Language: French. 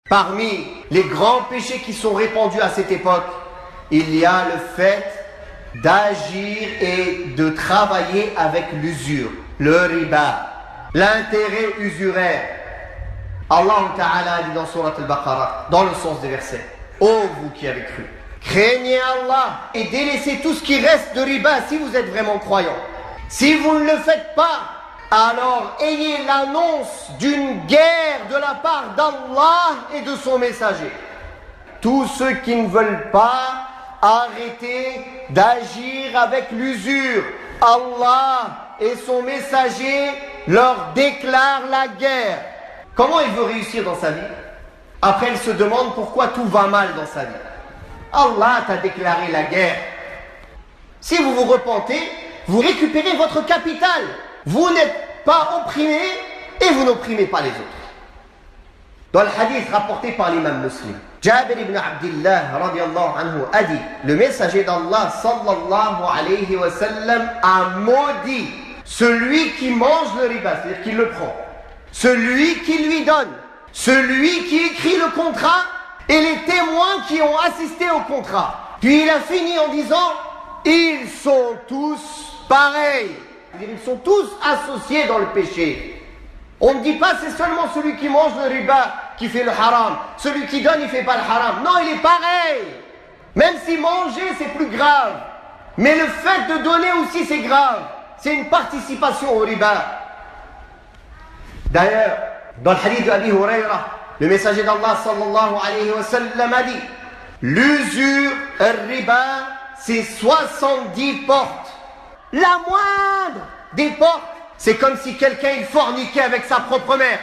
Parmi les grands péchés qui sont répandus à cette époque, il y a le fait d'agir et de travailler avec l'usure, le riba, l'intérêt usuraire. Allah Ta'ala dit dans Surat Al-Baqarah, dans le sens des versets: ô vous qui avez cru, craignez Allah et délaissez tout ce qui reste de riba si vous êtes vraiment croyants. Si vous ne le faites pas, alors ayez l'annonce d'une guerre de la part d'Allah et de son messager. Tous ceux qui ne veulent pas arrêter d'agir avec l'usure, Allah et son messager leur déclarent la guerre. Comment il veut réussir dans sa vie? Après, il se demande pourquoi tout va mal dans sa vie. Allah t'a déclaré la guerre. Si vous vous repentez, vous récupérez votre capital. Vous n'êtes pas opprimé et vous n'opprimez pas les autres. Dans le hadith rapporté par l'imam Muslim, Jabir ibn Abdillah radiyallahu anhu a dit: le messager d'Allah sallallahu alayhi wa sallam a maudit celui qui mange le riba, c'est-à-dire qui le prend, celui qui lui donne, celui qui écrit le contrat et les témoins qui ont assisté au contrat. Puis il a fini en disant: ils sont tous pareils. Ils sont tous associés dans le péché. On ne dit pas c'est seulement celui qui mange le riba qui fait le haram. Celui qui donne, il ne fait pas le haram. Non, il est pareil. Même si manger, c'est plus grave. Mais le fait de donner aussi, c'est grave. C'est une participation au riba. D'ailleurs, dans le hadith de Abi Huraira, le messager d'Allah sallallahu alayhi wa sallam a dit: l'usure, le riba, c'est 70 portes. La moindre des portes, c'est comme si quelqu'un il forniquait avec sa propre mère.